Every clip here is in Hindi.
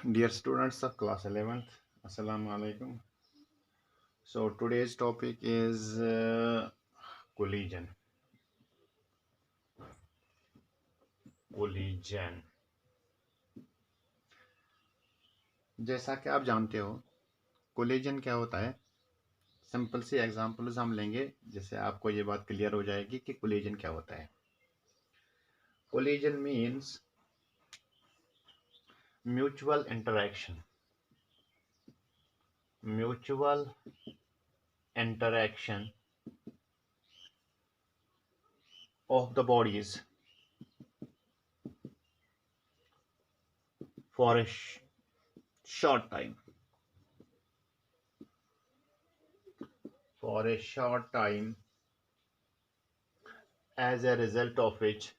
Dear students of class 11th, Assalamu alaikum. So today's topic is collision. Collision. जैसा कि आप जानते हो कोलिजन क्या होता है। सिंपल सी एग्जांपल्स हम लेंगे जिससे आपको ये बात क्लियर हो जाएगी कि कोलिजन क्या होता है। Collision means mutual interaction. Mutual interaction of the bodies for a short time. For a short time, as a result of which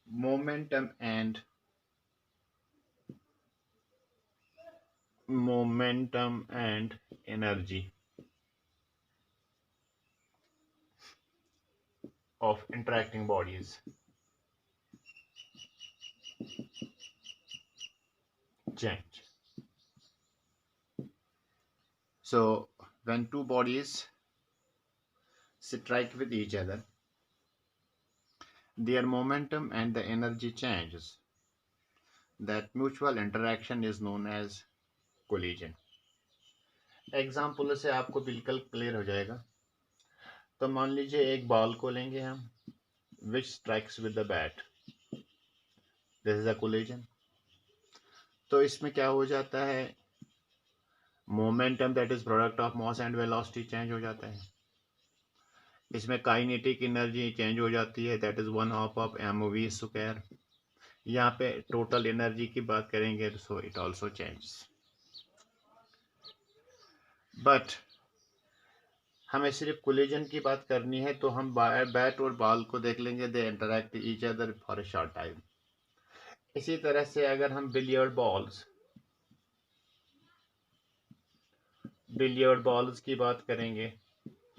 momentum and energy of interacting bodies change. So when two bodies strike with each other, their momentum and the energy changes. That mutual interaction is known as collision. Example से आपको बिल्कुल क्लियर हो जाएगा। तो मान लीजिए एक बॉल को लेंगे हम, which strikes with the bat, this is a collision. तो इसमें क्या हो जाता है, momentum that is product of mass and velocity change हो जाता है। इसमें काइनेटिक एनर्जी चेंज हो जाती है, that is 1/2 of mv square. यहाँ पे टोटल एनर्जी की बात करेंगे so it also change. But हमें सिर्फ कोलिजन की बात करनी है तो हम बैट और बॉल को देख लेंगे, they interact each other for a short time. इसी तरह से अगर हम बिलियर्ड बॉल्स की बात करेंगे,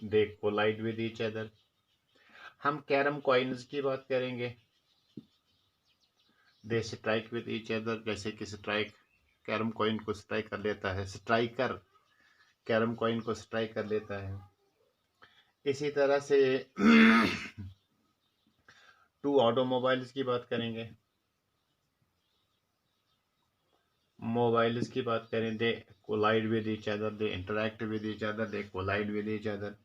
दे कोलाइड विद ईच अदर। हम कैरम कॉइन्स की बात करेंगे, they strike with each other. जैसे कि स्ट्राइक कैरम कॉइन को स्ट्राइक कर लेता है, स्ट्राइकर कैरम कॉइन को स्ट्राइक कर लेता है। इसी तरह से टू ऑटोमोबाइल्स की बात करेंगे, मोबाइल्स की बात करें, they collide with each other, they interact with each other, they collide with each other.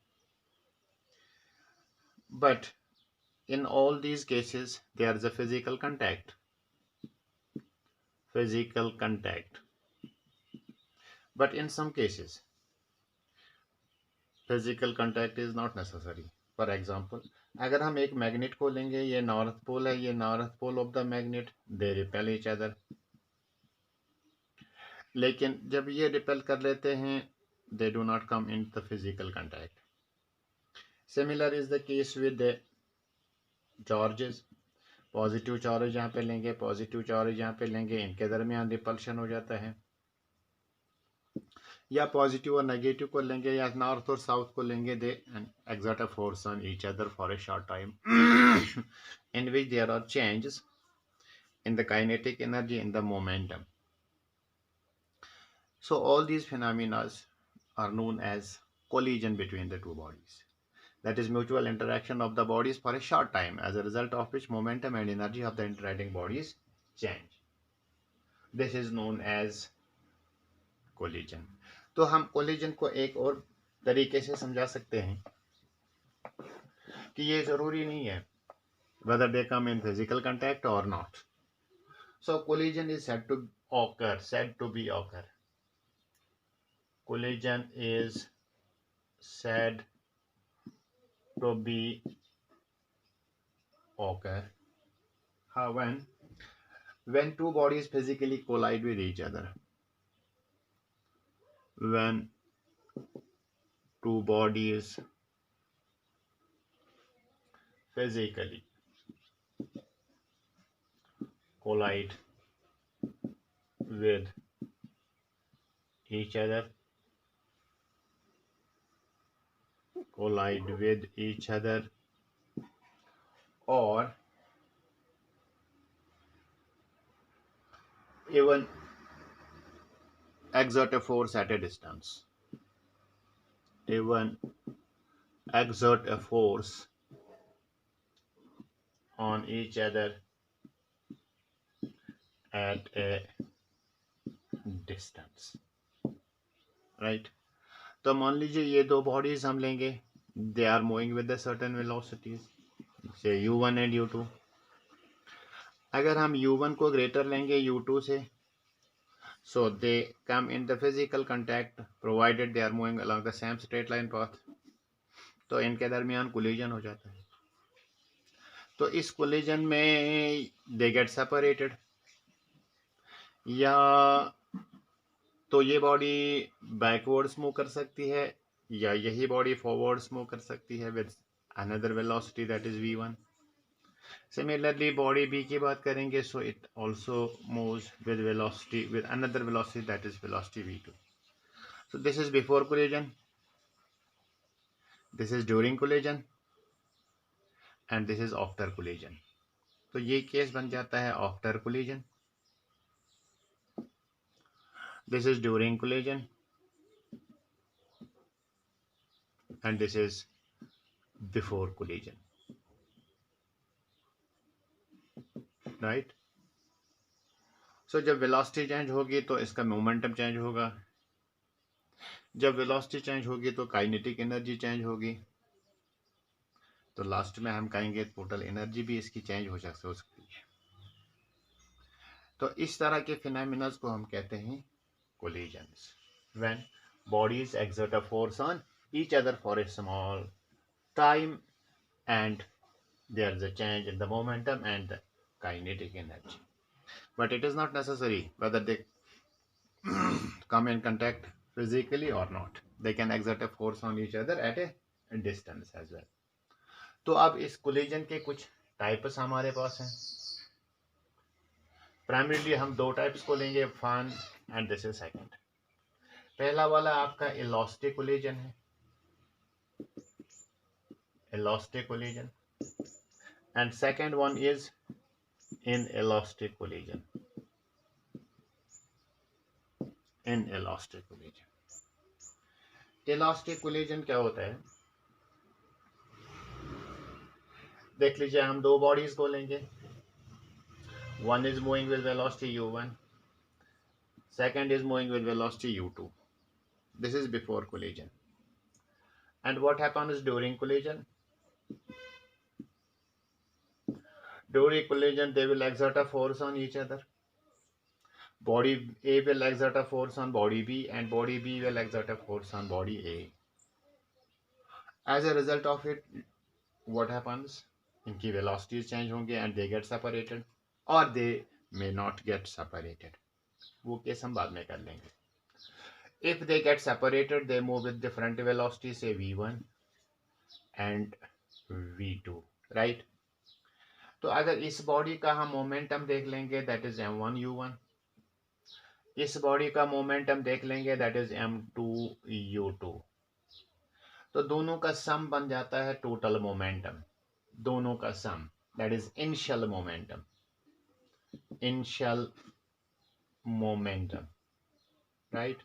But in all these cases there is a physical contact. But in some cases physical contact is not necessary. For example, अगर हम एक मैग्नेट को लेंगे, ये नॉर्थ पोल है, ये north pole of the magnet, they repel each other. लेकिन जब ये रिपेल कर लेते हैं, they do not come in the physical contact. Similar is the case with the charges. Positive charge यहाँ पे लेंगे, पॉजिटिव चार्ज यहाँ पे लेंगे, इनके दरमियान रिपल्शन हो जाता है। या पॉजिटिव और नेगेटिव को लेंगे या नॉर्थ और साउथ को लेंगे, दे exert a force on each other for a short time in which there are changes in the kinetic energy in the momentum. So all these phenomena are known as collision between the two bodies. That is mutual interaction of the bodies for a short time, as a result of which momentum and energy of the interacting bodies change. This is known as collision. तो हम कोलिजन को एक और तरीके से समझा सकते हैं कि ये जरूरी नहीं है whether they come in physical contact or not. So collision is said to be occur. Collision is said to be occur when two bodies physically collide with each other. When two bodies physically collide with each other, or even exert a force at a distance. Even exert a force on each other at a distance, right? तो मान लीजिए ये दो बॉडीज हम लेंगे, they are moving with the certain velocities, say u1 and u2. अगर हम u1 को ग्रेटर लेंगे u2 से, so they come in the physical contact provided they are moving along the same straight line path. तो इनके दरमियान कोलिजन हो जाता है. तो इस कोलिजन में दे गेट सेपरेटेड, या तो ये बॉडी बैकवर्ड्स मूव कर सकती है या यही बॉडी फॉरवर्ड्स मूव कर सकती है with another velocity that is v1. Similarly body b की बात करेंगे, so it also moves with velocity with another velocity that is velocity v2. So this is before collision, this is during collision and this is after collision. तो ये केस बन जाता है after collision, this is during collision and this is before collision, right? So जब velocity चेंज होगी तो इसका मोमेंटम चेंज होगा, जब velocity चेंज होगी तो काइनेटिक एनर्जी चेंज होगी, तो लास्ट में हम कहेंगे टोटल एनर्जी भी इसकी चेंज हो सकती है. तो इस तरह के फिनोमेना को हम कहते हैं collisions, when bodies exert a force on each other for a small time and there is a change in the momentum and the kinetic energy. But it is not necessary whether they come in contact physically or not. They can exert a force on each other at a distance as well. तो अब इस कोलिजन के कुछ टाइप्स हमारे पास हैं. प्राइमरीली हम दो टाइप्स को लेंगे, fun and this is second. पहला वाला आपका इलास्टिक कोलिजन है, elastic collision, and second one is inelastic collision. Inelastic collision. Elastic collision क्या होता है, देख लीजिए हम दो बॉडीज को लेंगे, one is moving with velocity u1, second is moving with velocity u2. This is before collision. And what happens during collision? During collision they will exert a force on each other. Body A will exert a force on body B and body B will exert a force on body A. As a result of it, what happens? इनकी velocities change होंगे and they get separated or they may not get separated. वो केस हम बाद में कर लेंगे. If they get separated, they move with different velocities, say v1 and v2, right? तो अगर इस बॉडी का हम मोमेंटम देख लेंगे दैट इज m1 u1, इस बॉडी का मोमेंटम देख लेंगे दैट इज m2 u2, तो दोनों का सम बन जाता है टोटल मोमेंटम. दोनों का sum that is initial momentum, initial momentum, right?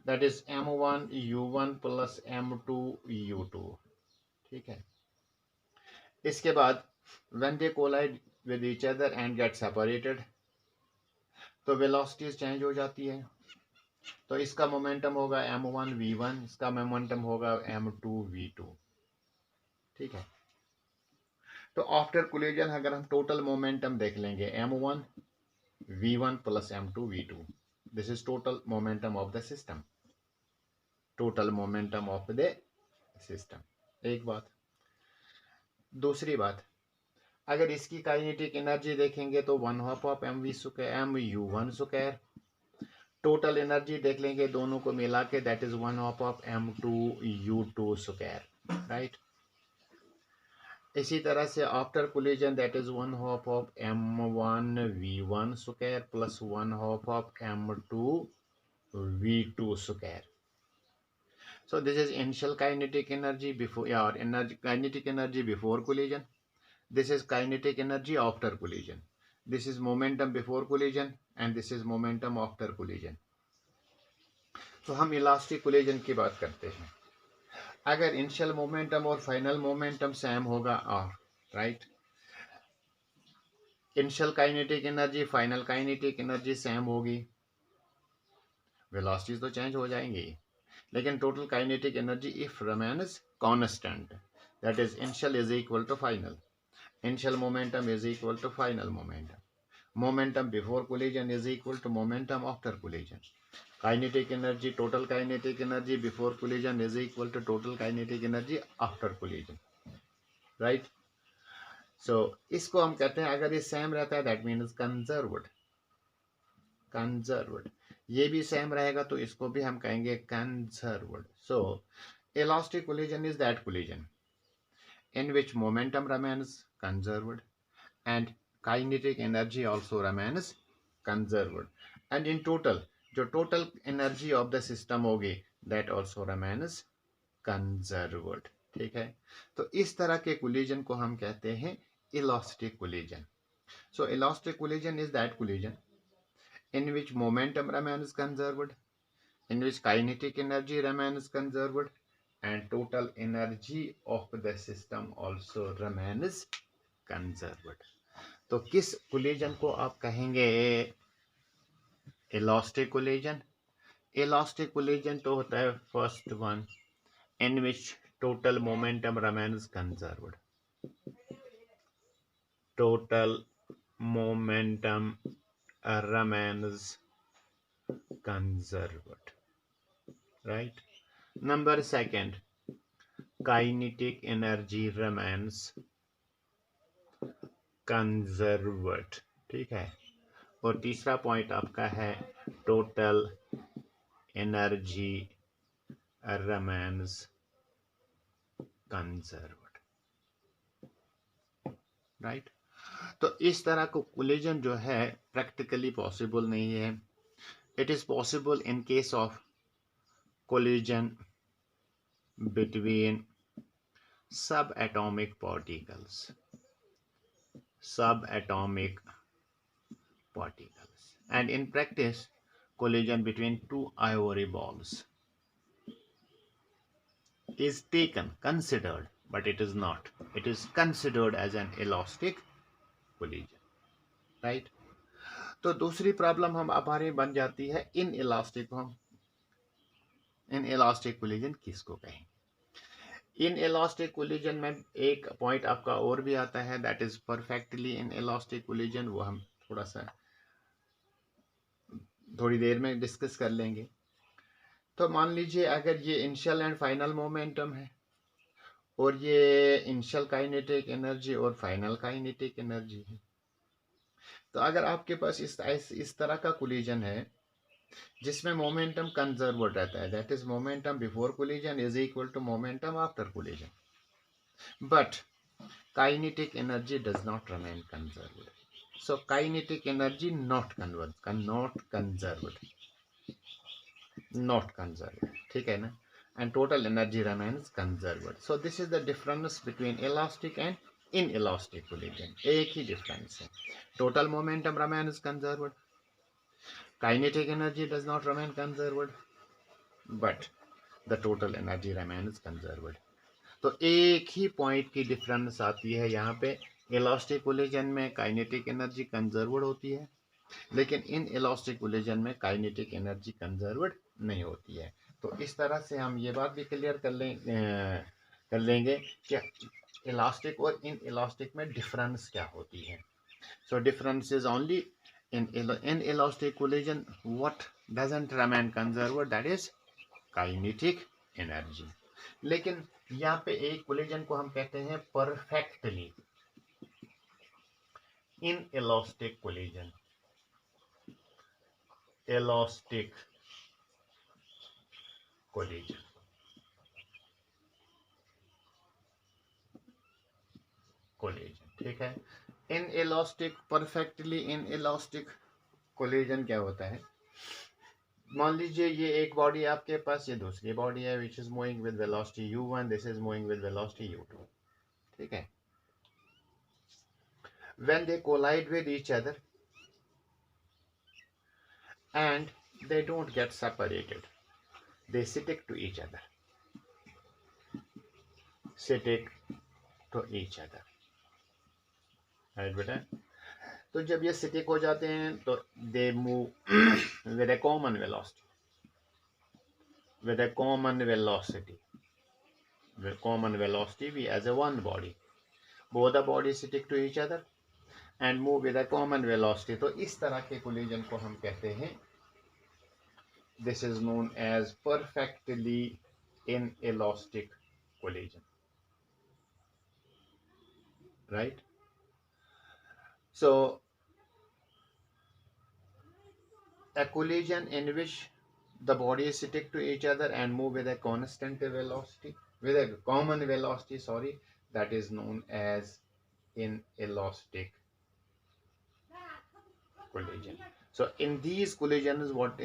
That is m1 u1 plus m2 u2. ठीक है. इसके बाद when they collide with each other and get separated, तो velocities चेंज हो जाती है. तो इसका मोमेंटम होगा m1 v1, इसका मोमेंटम होगा m2 v2. ठीक है. तो आफ्टर कोलिजन अगर हम टोटल मोमेंटम देख लेंगे m1 v1 plus m2 v2, this is total momentum of the system, total momentum of the system. एक बात. दूसरी बात, अगर इसकी काइनेटिक एनर्जी देखेंगे तो 1/2 of mv square mu1 square, total energy देख लेंगे दोनों को मिला के that is 1/2 of m2 u2 square, right? इसी तरह से after collision that is 1/2 of m1 v1 square plus 1/2 of m2 v2 square. So this is initial kinetic energy before, or energy kinetic energy before collision. This is kinetic energy after collision. This is momentum before collision and this is momentum after collision. तो हम इलास्टिक कोलिजन की बात करते हैं. अगर इनिशियल मोमेंटम और फाइनल मोमेंटम सेम होगा right, initial kinetic energy final kinetic energy same होगी, वेलोसिटीज तो चेंज हो जाएंगी, लेकिन total kinetic energy if remains constant, that is initial is equal to final, initial momentum is equal to final momentum, momentum before collision is equal to momentum after collision, kinetic energy, total kinetic energy before collision is equal to total kinetic energy after collision, right? So इसको हम कहते हैं, अगर ये सेम रहता है that means conserved, ये भी सेम रहेगा तो इसको भी हम कहेंगे conserved. So elastic collision is that collision in which momentum remains conserved and kinetic energy also remains conserved, and in total जो total energy of the system होगी that also remains conserved. ठीक है, तो इस तरह के collision को हम कहते हैं elastic collision. So elastic collision is that collision in which momentum remains conserved, in which kinetic energy remains conserved, and total energy of the system also remains conserved. तो किस कोलिजन को आप कहेंगे इलास्टिक कोलिजन? इलास्टिक कोलिजन तो होता है first one in which total momentum remains conserved, total momentum remains conserved, right. Number second, kinetic energy remains conserved. ठीक है, और तीसरा पॉइंट आपका है total energy remains conserved, right. तो इस तरह को कोलिजन जो है प्रैक्टिकली पॉसिबल नहीं है. It is possible in case of collision between subatomic particles, subatomic particles, and in practice collision between two ivory balls is considered, but it is not, it is considered as an elastic collision, right. तो दूसरी प्रॉब्लम हम हमारी बन जाती है इन इलास्टिक कोलिजन किसको कहेंगे? इन इलास्टिक कोलिजन में एक पॉइंट आपका और भी आता है, that is perfectly in elastic collision. वो हम थोड़ी देर में डिस्कस कर लेंगे. तो मान लीजिए अगर ये इनिशियल एंड फाइनल मोमेंटम है और ये इनिशियल काइनेटिक एनर्जी और फाइनल काइनेटिक एनर्जी है, तो अगर आपके पास इस तरह का कोलिजन है जिसमें मोमेंटम कंजर्व्ड रहता है, that is momentum before collision is equal to momentum after collision, but kinetic energy does not remain conserved. So kinetic energy not conserved, ठीक है ना, and total energy remains conserved. So this is the difference between elastic and inelastic collision. एक ही difference है. Total momentum remains conserved, kinetic energy does not remain conserved, but the total energy remains conserved. तो एक ही पॉइंट की डिफरेंस आती है यहाँ पे. इलास्टिक कोलिजन में काइनेटिक एनर्जी कंजर्व्ड होती है, लेकिन इन इलास्टिक कोलिजन में काइनेटिक एनर्जी कंजर्व्ड नहीं होती है. तो इस तरह से हम ये बात भी क्लियर कर लेंगे कि इलास्टिक और इन इलास्टिक में डिफरेंस क्या होती है. So difference is only in elastic collision what doesn't remain conserved, that is kinetic energy. लेकिन यहाँ पे एक कोलिजन को हम कहते हैं perfectly in elastic collision, elastic collision, ठीक है. In elastic perfectly in elastic collision क्या होता है? मान लीजिए ये एक बॉडी आपके पास, ये दूसरी बॉडी है which is moving with velocity u1, this is moving with velocity u2, ठीक है. when they collide with each other and they don't get separated, they stick to each other, stick to each other, right बेटा। तो जब ये स्टिक हो जाते हैं तो दे move with a common velocity, with a common velocity, with common velocity we as a one body, both the bodies stick to each other and move with a common velocity। तो इस तरह के collision को हम कहते हैं, this is known as perfectly inelastic collision, right? So a collision in which the bodies stick to each other and move with a constant velocity, with a common velocity, sorry, that is known as inelastic collision। So in these collisions what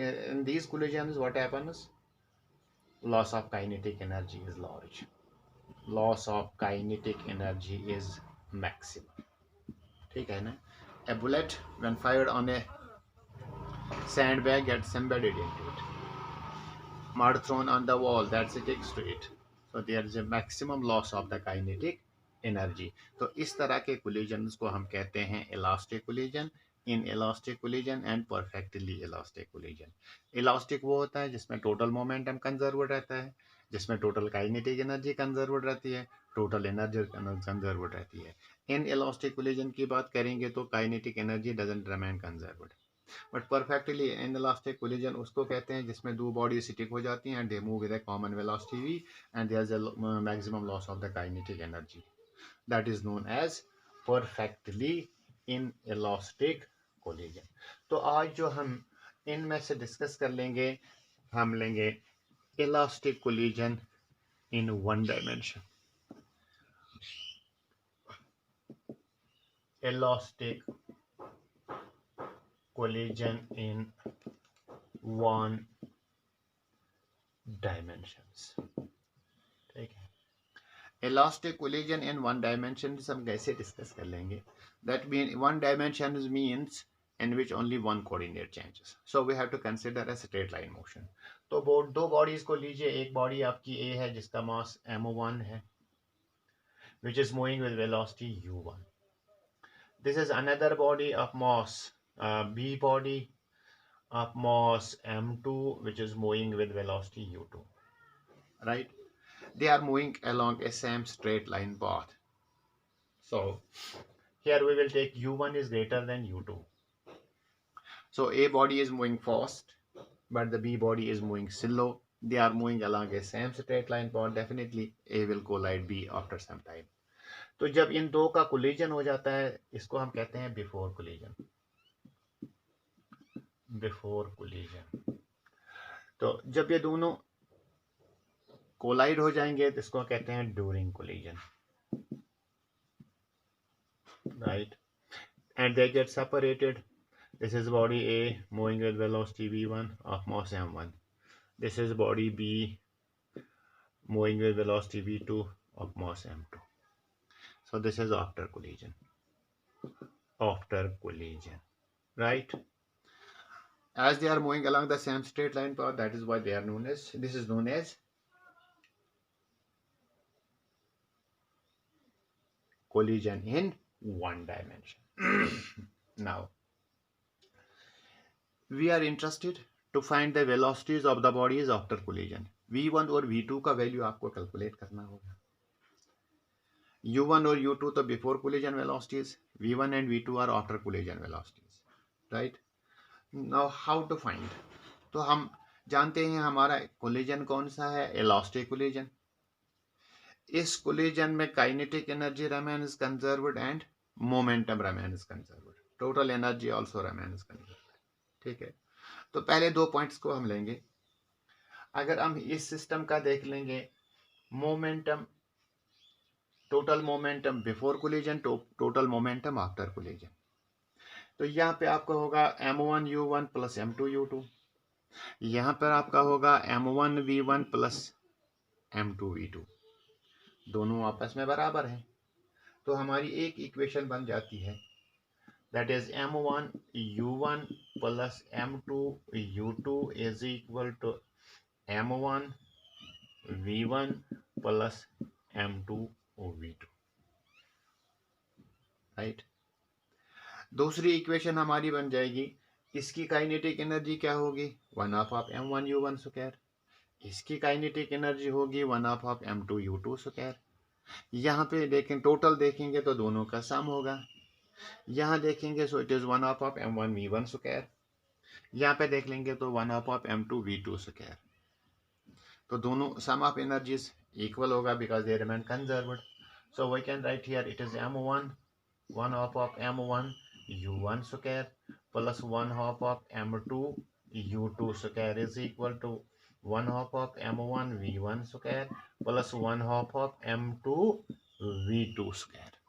happens? Loss of kinetic energy is large, loss of kinetic energy is maximum, ठीक है ना। A bullet when fired on a sandbag gets embedded into it, mud thrown on the wall that sticks to it, so there is a maximum loss of the kinetic energy। तो इस तरह के collisions को हम कहते हैं elastic collision, inelastic collision and perfectly elastic collision। elastic वो होता है जिसमें total momentum conserved रहता है, जिसमें total kinetic energy conserved रहती है, total energy conserved रहती है। inelastic collision की बात करेंगे तो kinetic energy doesn't remain conserved, but perfectly inelastic collision उसको कहते हैं जिसमें दो बॉडी स्टिक हो जाती हैं, they move with a common velocity v and there is a maximum loss of the kinetic energy, that is known as perfectly inelastic collision. तो आज जो हम इनमें से डिस्कस कर लेंगे, हम लेंगे elastic collision in one dimension, elastic collision in one dimensions, ठीक है। Elastic collision in one dimension हम कैसे डिस्कस कर लेंगे, that mean one dimension means in which only one coordinate changes, so we have to consider a straight line motion। तो दो बॉडीज को लीजिए, एक बॉडी आपकी A है जिसका मास m1 है which is moving with velocity u1, this is another body of mass B body of mass m2 which is moving with velocity u2, right? They are moving along a same straight line path, so here we will take u1 is greater than u2, so A body is moving fast but the B body is moving slow, they are moving along a same straight line path, definitely A will collide B after some time। तो जब इन दो का कोलिजन हो जाता है इसको हम कहते हैं बिफोर कोलिजन, बिफोर कोलिजन। तो जब ये दोनों कोलाइड हो जाएंगे तो इसको कहते हैं during collision, right, and they get separated, this is body A moving with velocity v1 of mass m1, this is body B moving with velocity v2 of mass m2, so this is after collision, right? As they are moving along the same straight line path, that is why they are known as, this is known as collision in one dimension। Now we are interested to find the velocities of the bodies after collision। v1 और v2 का वैल्यू आपको कैलकुलेट करना होगा, u1 और u2 तो before collision velocities, v1 and v2 are after collision velocities, right. Now how to find, तो हम जानते हैं हमारा कोलिजन कौन सा है, इलास्टिक कोलिजन। इस कोलिजन में kinetic energy remains conserved and momentum remains conserved, total energy also remains conserved, ठीक है। तो पहले दो पॉइंट्स को हम लेंगे, अगर हम इस सिस्टम का देख लेंगे, momentum, total momentum before collision, total momentum after collision, तो यहाँ पे आपका होगा m1u1 प्लस m2u2, यहाँ पर आपका होगा m1v1 प्लस m2v2, दोनों आपस में बराबर हैं, तो हमारी एक इक्वेशन बन जाती है that is m1 u1 plus m2 u2 is equal to m1 v1 plus m2 v2, right. दूसरी इक्वेशन हमारी बन जाएगी, इसकी काइनेटिक एनर्जी क्या होगी, 1/2 ऑफ m1 u1 स्क्वायर, इसकी काइनेटिक एनर्जी होगी 1/2 ऑफ m2 u2 स्क्वायर। यहाँ पे देखें, टोटल देखेंगे तो दोनों का सम होगा। यहाँ देखेंगे so it is 1/2 of m1 v1 square, यहाँ पे देख लेंगे तो 1/2 ऑफ m2 v2 स्क्वायर। तो दोनों सम ऑफ एनर्जीज इक्वल होगा because they remain conserved. So we can write here it is m1 1/2 of m1 u1 square plus 1/2 of m2 u2 square is equal to 1/2 of m1 v1 square plus 1/2 of m2 v2 square.